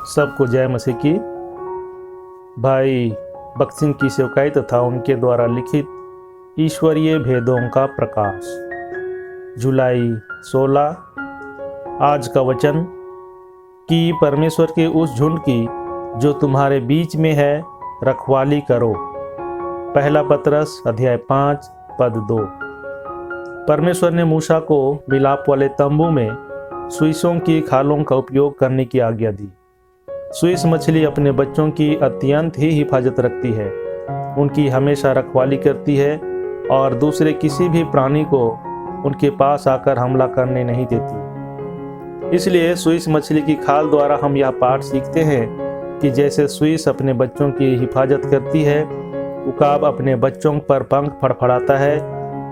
सबको जय मसीह की। भाई भक्त सिंह की सेवकाई तथा उनके द्वारा लिखित ईश्वरीय भेदों का प्रकाश, जुलाई 16। आज का वचन कि परमेश्वर के उस झुंड की जो तुम्हारे बीच में है रखवाली करो। पहला पतरस अध्याय 5 पद 2। परमेश्वर ने मूसा को मिलाप वाले तंबू में सुइसों की खालों का उपयोग करने की आज्ञा दी। सुइस मछली अपने बच्चों की अत्यंत ही हिफाजत रखती है, उनकी हमेशा रखवाली करती है और दूसरे किसी भी प्राणी को उनके पास आकर हमला करने नहीं देती। इसलिए सुइस मछली की खाल द्वारा हम यह पाठ सीखते हैं कि जैसे सुइस अपने बच्चों की हिफाजत करती है, उकाब अपने बच्चों पर पंख फड़फड़ाता है,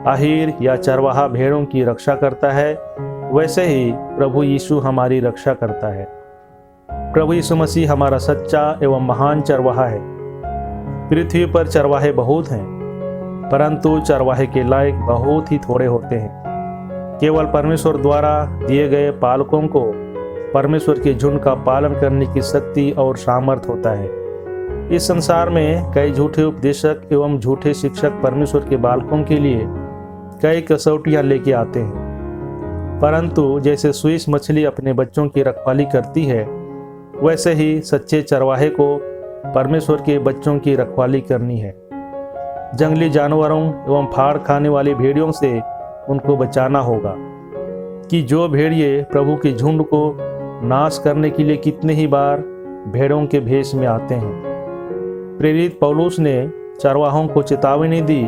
आहिर या चरवाहा भेड़ों की रक्षा करता है, वैसे ही प्रभु यीशु हमारी रक्षा करता है। प्रभु यीशु मसीह हमारा सच्चा एवं महान चरवाहा है। पृथ्वी पर चरवाहे बहुत हैं, परंतु चरवाहे के लायक बहुत ही थोड़े होते हैं। केवल परमेश्वर द्वारा दिए गए पालकों को परमेश्वर के झुंड का पालन करने की शक्ति और सामर्थ होता है। इस संसार में कई झूठे उपदेशक एवं झूठे शिक्षक परमेश्वर के बालकों के लिए कई कसौटियां लेके आते हैं, परंतु जैसे सुइस मछली अपने बच्चों की रखवाली करती है, वैसे ही सच्चे चरवाहे को परमेश्वर के बच्चों की रखवाली करनी है। जंगली जानवरों एवं फाड़ खाने वाली भेड़ियों से उनको बचाना होगा कि जो भेड़िए प्रभु के झुंड को नाश करने के लिए कितने ही बार भेड़ों के भेष में आते हैं। प्रेरित पौलुस ने चरवाहों को चेतावनी दी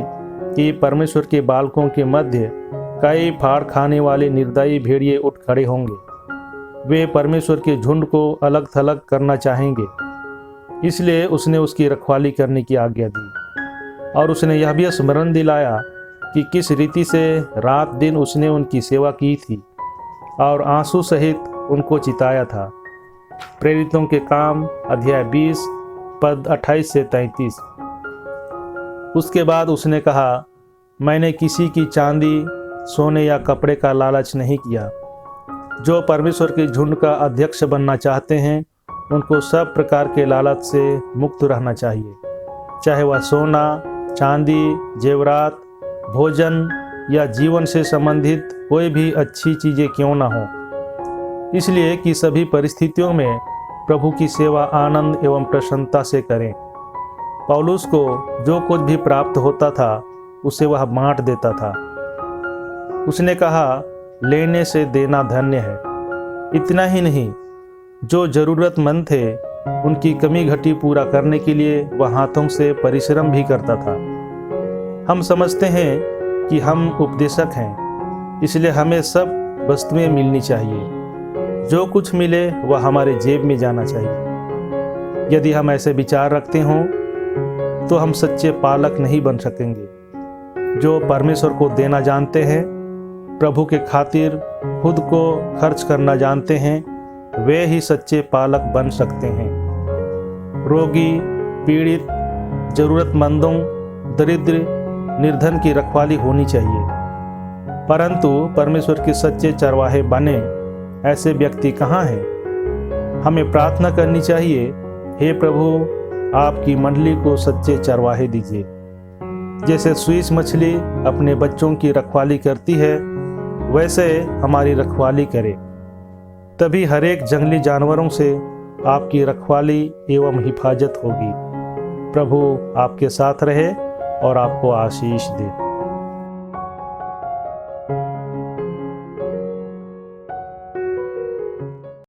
कि परमेश्वर के बालकों के मध्य कई फाड़ खाने वाले निर्दयी भेड़िए उठ खड़े होंगे। वे परमेश्वर के झुंड को अलग थलग करना चाहेंगे, इसलिए उसने उसकी रखवाली करने की आज्ञा दी और उसने यह भी स्मरण दिलाया कि किस रीति से रात दिन उसने उनकी सेवा की थी और आंसू सहित उनको चिताया था। प्रेरितों के काम अध्याय 20 पद 28 से 33। उसके बाद उसने कहा, मैंने किसी की चांदी, सोने या कपड़े का लालच नहीं किया। जो परमेश्वर के झुंड का अध्यक्ष बनना चाहते हैं, उनको सब प्रकार के लालच से मुक्त रहना चाहिए, चाहे वह सोना, चांदी, जेवरात, भोजन या जीवन से संबंधित कोई भी अच्छी चीज़ें क्यों ना हो। इसलिए कि सभी परिस्थितियों में प्रभु की सेवा आनंद एवं प्रसन्नता से करें। पौलुस को जो कुछ भी प्राप्त होता था उसे वह बांट देता था। उसने कहा, लेने से देना धन्य है। इतना ही नहीं, जो जरूरतमंद थे उनकी कमी घटी पूरा करने के लिए वह हाथों से परिश्रम भी करता था। हम समझते हैं कि हम उपदेशक हैं, इसलिए हमें सब वस्तुएं मिलनी चाहिए। जो कुछ मिले वह हमारे जेब में जाना चाहिए। यदि हम ऐसे विचार रखते हों तो हम सच्चे पालक नहीं बन सकेंगे। जो परमेश्वर को देना जानते हैं, प्रभु के खातिर खुद को खर्च करना जानते हैं, वे ही सच्चे पालक बन सकते हैं। रोगी, पीड़ित, जरूरतमंदों, दरिद्र, निर्धन की रखवाली होनी चाहिए, परंतु परमेश्वर के सच्चे चरवाहे बने ऐसे व्यक्ति कहाँ हैं? हमें प्रार्थना करनी चाहिए, हे प्रभु, आपकी मंडली को सच्चे चरवाहे दीजिए। जैसे सुइस मछली अपने बच्चों की रखवाली करती है, वैसे हमारी रखवाली करें, तभी हर एक जंगली जानवरों से आपकी रखवाली एवं हिफाजत होगी। प्रभु आपके साथ रहे और आपको आशीष दे।